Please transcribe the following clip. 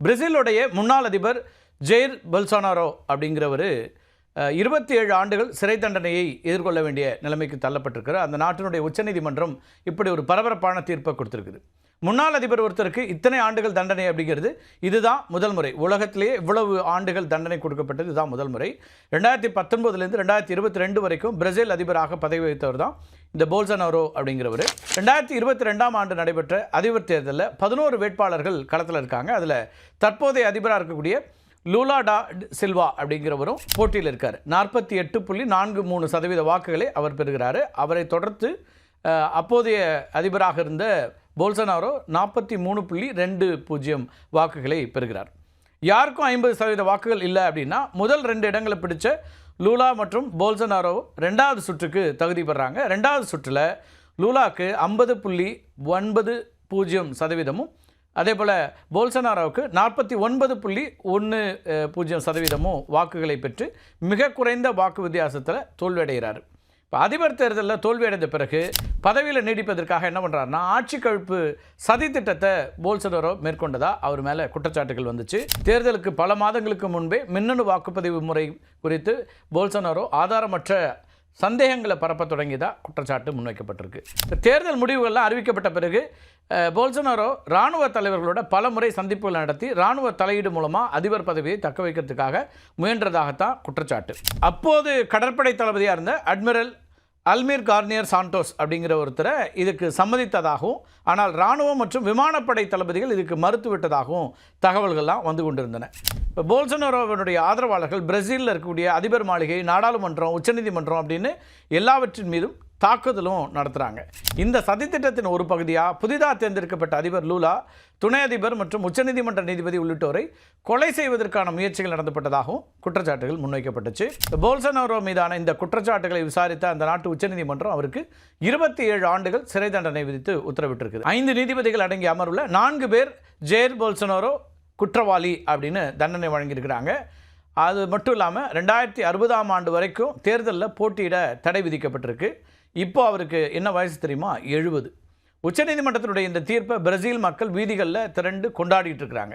பிரேசிலுடைய முன்னாள் அதிபர் Jair Bolsonaro அப்படிங்கிறவர் 27 ஆண்டுகள் சிறை தண்டனையை எதிர்கொள்ள வேண்டிய நிலைமைக்கு தள்ளப்பட்டிருக்கிறார். அந்த நாட்டினுடைய உச்சநீதிமன்றம் இப்படி ஒரு பரபரப்பான தீர்ப்பை கொடுத்திருக்குது. முன்னாள் அதிபர் ஒருத்தருக்கு இத்தனை ஆண்டுகள் தண்டனை அப்படிங்கிறது இதுதான் முதல் முறை. உலகத்திலேயே இவ்வளவு ஆண்டுகள் தண்டனை கொடுக்கப்பட்டது இதுதான் முதல் முறை. 2019லேருந்து 2022 வரைக்கும் பிரேசில் அதிபராக பதவி வகித்தவர் தான் இந்த போல்சோனாரோ அப்படிங்கிறவர். 2022ஆம் ஆண்டு நடைபெற்ற அதிபர் தேர்தலில் 11 வேட்பாளர்கள் களத்தில் இருக்காங்க. அதில் தற்போதைய அதிபராக இருக்கக்கூடிய லூலா டா சில்வா அப்படிங்கிறவரும் போட்டியில் இருக்கார். 48.43% வாக்குகளை அவர் பெறுகிறார். அவரை தொடர்ந்து அப்போதைய அதிபராக இருந்த போல்சோனாரோ 43.20 வாக்குகளை பெறுகிறார். யாருக்கும் 50% வாக்குகள் இல்லை அப்படின்னா முதல் 2 இடங்களை பிடிச்ச லூலா மற்றும் போல்சோனாரோ 2வது சுற்றுக்கு தகுதி பெறாங்க. 2வது சுற்றில் லூலாவுக்கு 50.90% அதே போல் போல்சோனாரோவுக்கு 49.10% வாக்குகளை பெற்று மிக குறைந்த வாக்கு வித்தியாசத்தில் தோல்வியடைகிறார். இப்போ அதிபர் தேர்தலில் தோல்வியடைந்த பிறகு பதவியில் நீடிப்பதற்காக என்ன பண்ணுறாருன்னா ஆட்சி கழிப்பு சதி திட்டத்தை போல்சோனாரோ மேற்கொண்டதா அவர் மேலே குற்றச்சாட்டுகள் வந்துச்சு. தேர்தலுக்கு பல மாதங்களுக்கு முன்பே மின்னணு வாக்குப்பதிவு முறை குறித்து போல்சோனாரோ ஆதாரமற்ற சந்தேகங்களை பரப்ப தொடங்கியதாக குற்றச்சாட்டு முன்வைக்கப்பட்டிருக்கு. தேர்தல் முடிவுகள்லாம் அறிவிக்கப்பட்ட பிறகு போல்சோனாரோ இராணுவ தலைவர்களோட பல முறை சந்திப்புகள் நடத்தி இராணுவ தலையீடு மூலமாக அதிபர் பதவியை தக்க வைக்கிறதுக்காக முயன்றதாகத்தான் குற்றச்சாட்டு. அப்போது கடற்படை தளபதியாக இருந்த அட்மிரல் அல்மீர் கார்னியர் சாண்டோஸ் அப்படிங்கிற ஒருத்தரை இதுக்கு சம்மதித்ததாகவும் ஆனால் இராணுவம் மற்றும் விமானப்படை தளபதிகள் இதுக்கு மறுத்துவிட்டதாகவும் தகவல்கள்லாம் வந்து கொண்டிருந்தன. இப்போ போல்சோனாரோவினுடைய ஆதரவாளர்கள் பிரேசிலில் இருக்கக்கூடிய அதிபர் மாளிகை, நாடாளுமன்றம், உச்சநீதிமன்றம் அப்படின்னு எல்லாவற்றின் மீதும் தாக்குதலும் நடத்துகிறாங்க. இந்த சதித்திட்டத்தின் ஒரு பகுதியாக புதிதாக தேர்ந்தெடுக்கப்பட்ட அதிபர் லூலா, துணை அதிபர் மற்றும் உச்சநீதிமன்ற நீதிபதி உள்ளிட்டோரை கொலை செய்வதற்கான முயற்சிகள் நடத்தப்பட்டதாகவும் குற்றச்சாட்டுகள் முன்வைக்கப்பட்டுச்சு. போல்சோனாரோ மீதான இந்த குற்றச்சாட்டுகளை விசாரித்த அந்த நாட்டு உச்சநீதிமன்றம் அவருக்கு 27 ஆண்டுகள் சிறை தண்டனை விதித்து உத்தரவிட்டிருக்குது. 5 நீதிபதிகள் அடங்கிய அமர்வுள்ள 4 பேர் ஜெயிர் போல்சோனாரோ குற்றவாளி அப்படின்னு தண்டனை வழங்கியிருக்கிறாங்க. அது மட்டும் இல்லாமல் 2060ஆம் ஆண்டு வரைக்கும் தேர்தலில் போட்டியிட தடை விதிக்கப்பட்டிருக்கு. இப்போ அவருக்கு என்ன வயசு தெரியுமா? 70. உச்சநீதிமன்றத்தினுடைய இந்த தீர்ப்பை பிரேசில் மக்கள் வீதிகளில் திரண்டு கொண்டாடிட்டு இருக்கிறாங்க.